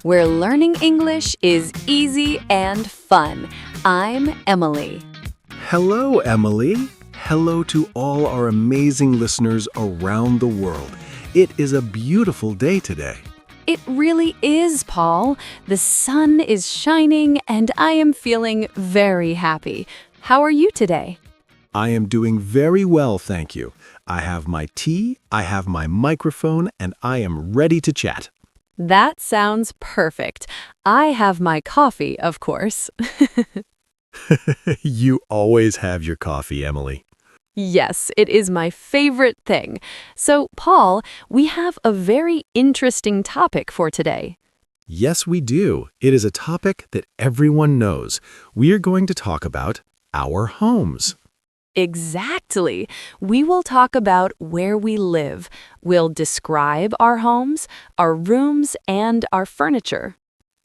where learning English is easy and fun. I'm Emily. Hello, Emily. Hello to all our amazing listeners around the world. It is a beautiful day today. It really is, Paul. The sun is shining and I am feeling very happy. How are you today? I am doing very well, thank you. I have my tea, I have my microphone, and I am ready to chat. That sounds perfect. I have my coffee, of course. You always have your coffee, Emily. Yes, it is my favorite thing. So, Paul, we have a very interesting topic for today. Yes, we do. It is a topic that everyone knows. We are going to talk about our homes. Exactly. We will talk about where we live. We'll describe our homes, our rooms, and our furniture.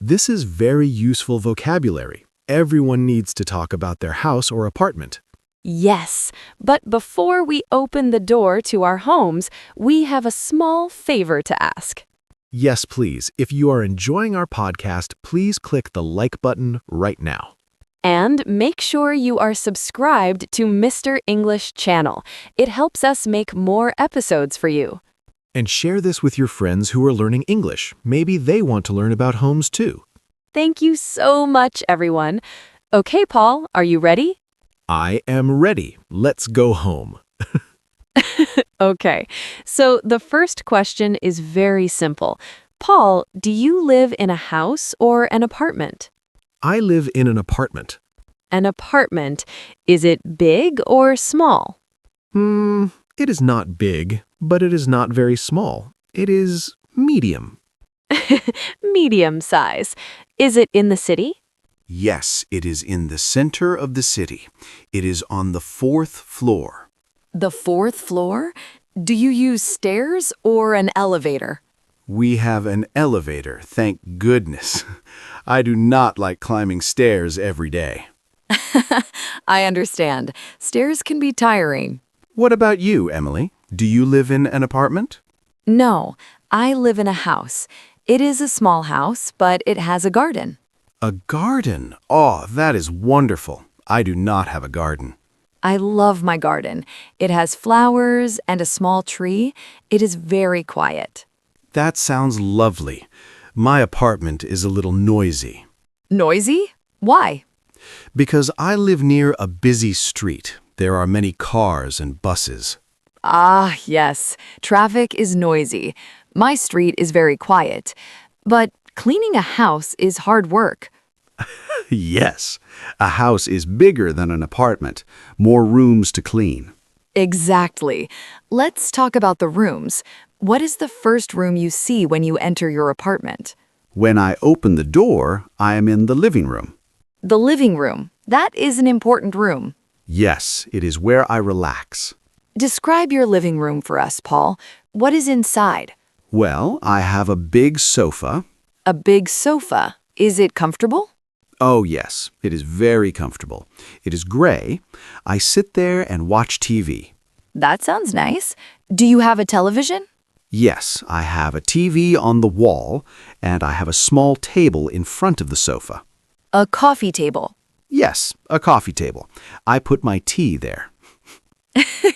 This is very useful vocabulary. Everyone needs to talk about their house or apartment. Yes, but before we open the door to our homes, we have a small favor to ask. Yes, please. If you are enjoying our podcast, please click the like button right now. And make sure you are subscribed to Mr. English channel. It helps us make more episodes for you. And share this with your friends who are learning English. Maybe they want to learn about homes too. Thank you so much, everyone. Okay, Paul, are you ready? I am ready. Let's go home. Okay, so the first question is very simple. Paul, do you live in a house or an apartment? I live in an apartment. An apartment. Is it big or small? It is not big, but it is not very small. It is medium. Medium size. Is it in the city? Yes, it is in the center of the city. It is on the 4th floor. The 4th floor? Do you use stairs or an elevator? We have an elevator, thank goodness. I do not like climbing stairs every day. I understand. Stairs can be tiring. What about you, Emily? Do you live in an apartment? No, I live in a house. It is a small house, but it has a garden. A garden? Oh, that is wonderful. I do not have a garden. I love my garden. It has flowers and a small tree. It is very quiet. That sounds lovely. My apartment is a little noisy. Noisy? Why? Because I live near a busy street. There are many cars and buses. Ah, yes. Traffic is noisy. My street is very quiet. But cleaning a house is hard work. Yes, a house is bigger than an apartment. More rooms to clean. Exactly. Let's talk about the rooms. What is the first room you see when you enter your apartment? When I open the door, I am in the living room. The living room. That is an important room. Yes, it is where I relax. Describe your living room for us, Paul. What is inside? Well, I have a big sofa. A big sofa. Is it comfortable? Oh, yes, it is very comfortable. It is gray. I sit there and watch TV. That sounds nice. Do you have a television? Yes, I have a TV on the wall, and I have a small table in front of the sofa. A coffee table. Yes, a coffee table. I put my tea there.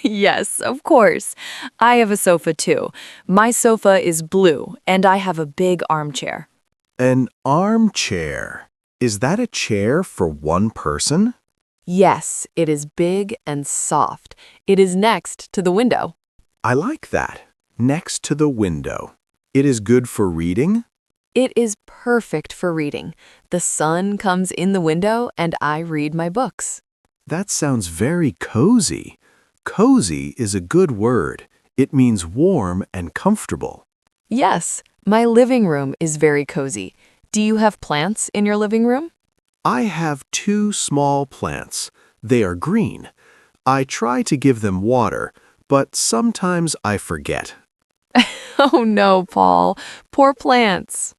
Yes, of course. I have a sofa too. My sofa is blue, and I have a big armchair. An armchair. Is that a chair for one person? Yes, it is big and soft. It is next to the window. I like that. Next to the window. It is good for reading? It is perfect for reading. The sun comes in the window, and I read my books. That sounds very cozy. Cozy is a good word. It means warm and comfortable. Yes, my living room is very cozy. Do you have plants in your living room? I have 2 small plants. They are green. I try to give them water, but sometimes I forget. Oh no, Paul. Poor plants.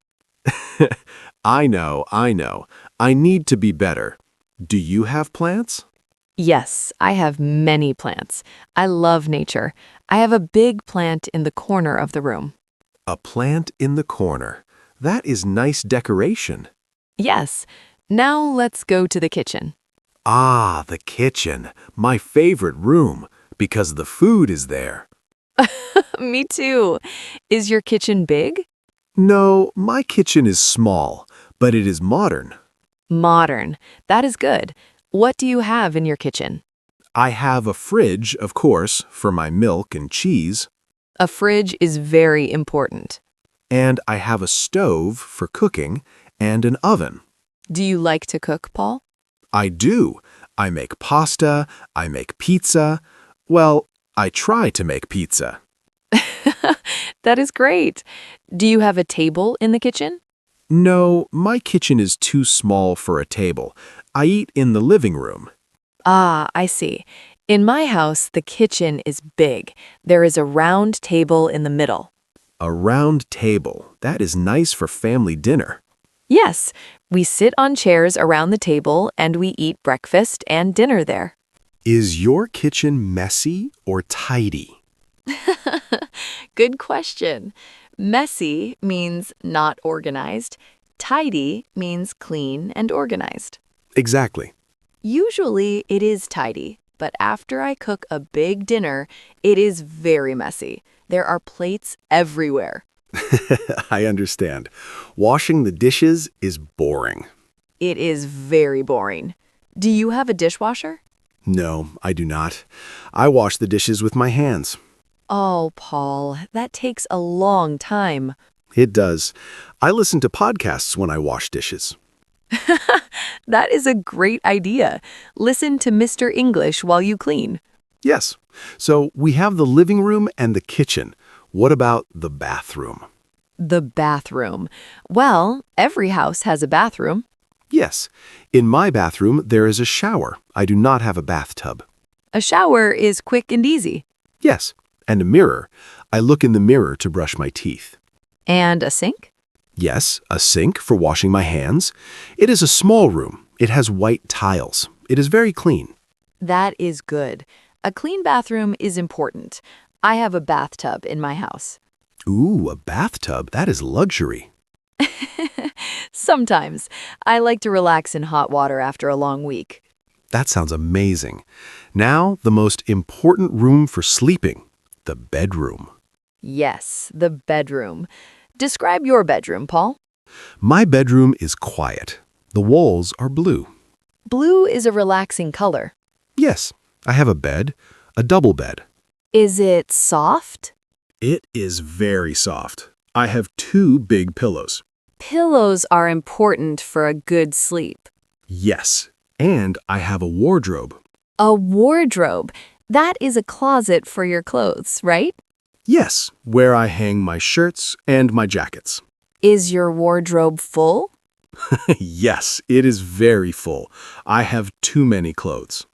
I know. I need to be better. Do you have plants? Yes, I have many plants. I love nature. I have a big plant in the corner of the room. A plant in the corner. That is nice decoration. Yes. Now let's go to the kitchen. Ah, the kitchen. My favorite room, because the food is there. Me too. Is your kitchen big? No, my kitchen is small, but it is modern. Modern. That is good. What do you have in your kitchen? I have a fridge, of course, for my milk and cheese, A fridge is very important. and I have a stove for cooking and an oven. Do you like to cook, Paul? I do. I make pasta, I make pizza. Well, I try to make pizza. That is great. Do you have a table in the kitchen? No, my kitchen is too small for a table. I eat in the living room. Ah, I see. In my house, the kitchen is big. There is a round table in the middle. A round table. That is nice for family dinner. Yes, we sit on chairs around the table and we eat breakfast and dinner there. Is your kitchen messy or tidy? Good question. Messy means not organized. Tidy means clean and organized. Exactly. Usually it is tidy, but after I cook a big dinner, it is very messy. There are plates everywhere. I understand. Washing the dishes is boring. It is very boring. Do you have a dishwasher? No, I do not. I wash the dishes with my hands. Oh, Paul, that takes a long time. It does. I listen to podcasts when I wash dishes. That is a great idea. Listen to Mr. English while you clean. Yes. So we have the living room and the kitchen. What about the bathroom? The bathroom. Well, every house has a bathroom. Yes. In my bathroom, there is a shower. I do not have a bathtub. A shower is quick and easy. Yes. And a mirror. I look in the mirror to brush my teeth. And a sink? Yes, a sink for washing my hands. It is a small room. It has white tiles. It is very clean. That is good. A clean bathroom is important. I have a bathtub in my house. Ooh, a bathtub. That is luxury. Sometimes. I like to relax in hot water after a long week. That sounds amazing. Now, the most important room for sleeping, the bedroom. Yes, the bedroom. Describe your bedroom, Paul. My bedroom is quiet. The walls are blue. Blue is a relaxing color. Yes, I have a bed, a double bed. Is it soft? It is very soft. I have 2 big pillows. Pillows are important for a good sleep. Yes, and I have a wardrobe. A wardrobe. That is a closet for your clothes, right? Yes, where I hang my shirts and my jackets. Is your wardrobe full? Yes, it is very full. I have too many clothes.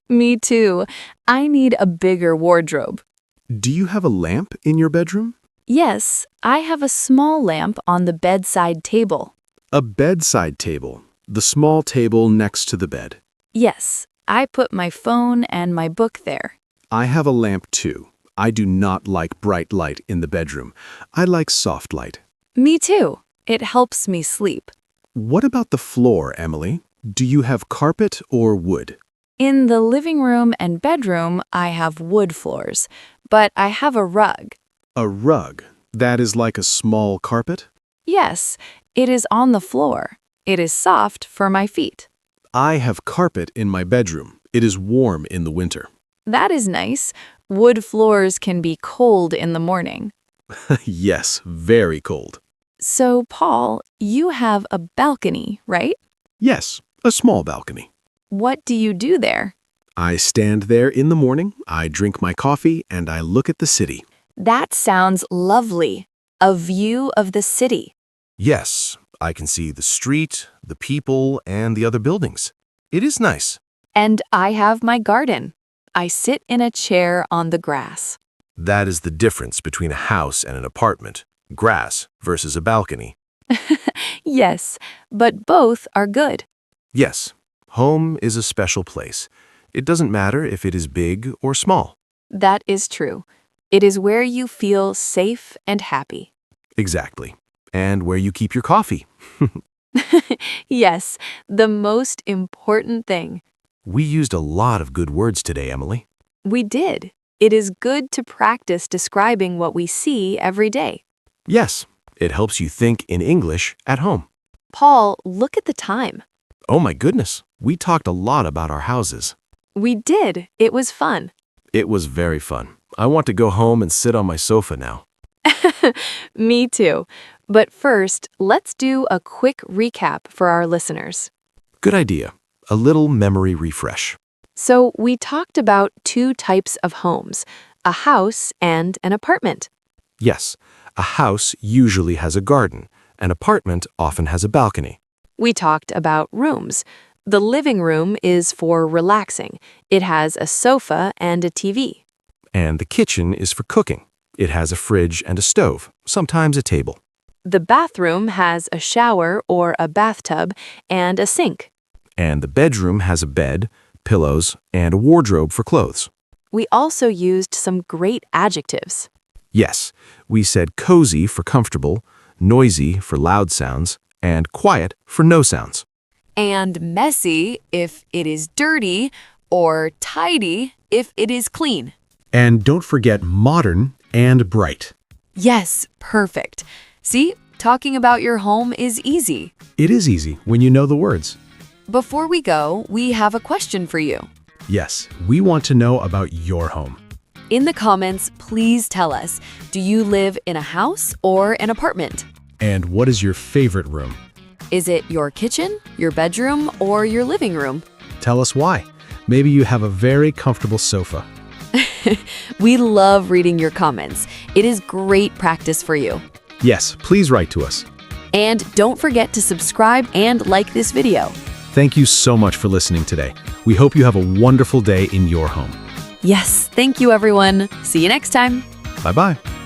Me too. I need a bigger wardrobe. Do you have a lamp in your bedroom? Yes, I have a small lamp on the bedside table. A bedside table, the small table next to the bed. Yes, I put my phone and my book there. I have a lamp too. I do not like bright light in the bedroom. I like soft light. Me too. It helps me sleep. What about the floor, Emily? Do you have carpet or wood? In the living room and bedroom, I have wood floors, but I have a rug. A rug. That is like a small carpet? Yes, it is on the floor. It is soft for my feet. I have carpet in my bedroom. It is warm in the winter. That is nice. Wood floors can be cold in the morning. Yes, very cold. So, Paul, you have a balcony, right? Yes, a small balcony. What do you do there? I stand there in the morning, I drink my coffee, and I look at the city. That sounds lovely. A view of the city. Yes, I can see the street, the people, and the other buildings. It is nice. And I have my garden. I sit in a chair on the grass. That is the difference between a house and an apartment. Grass versus a balcony. Yes, but both are good. Yes, home is a special place. It doesn't matter if it is big or small. That is true. It is where you feel safe and happy. Exactly. And where you keep your coffee. Yes, the most important thing. We used a lot of good words today, Emily. We did. It is good to practice describing what we see every day. Yes, it helps you think in English at home. Paul, look at the time. Oh my goodness, we talked a lot about our houses. We did. It was fun. It was very fun. I want to go home and sit on my sofa now. Me too. But first, let's do a quick recap for our listeners. Good idea. A little memory refresh. So, we talked about two types of homes, a house and an apartment. Yes, a house usually has a garden. An apartment often has a balcony. We talked about rooms. The living room is for relaxing. It has a sofa and a TV. And the kitchen is for cooking. It has a fridge and a stove, sometimes a table. The bathroom has a shower or a bathtub and a sink. And the bedroom has a bed, pillows, and a wardrobe for clothes. We also used some great adjectives. Yes, we said cozy for comfortable, noisy for loud sounds, and quiet for no sounds. And messy if it is dirty, or tidy if it is clean. And don't forget modern and bright. Yes, perfect. See, talking about your home is easy. It is easy when you know the words. Before we go, we have a question for you. Yes, we want to know about your home. In the comments, please tell us, do you live in a house or an apartment? And what is your favorite room? Is it your kitchen, your bedroom, or your living room? Tell us why. Maybe you have a very comfortable sofa. We love reading your comments. It is great practice for you. Yes, please write to us. And don't forget to subscribe and like this video. Thank you so much for listening today. We hope you have a wonderful day in your home. Yes, thank you everyone. See you next time. Bye-bye.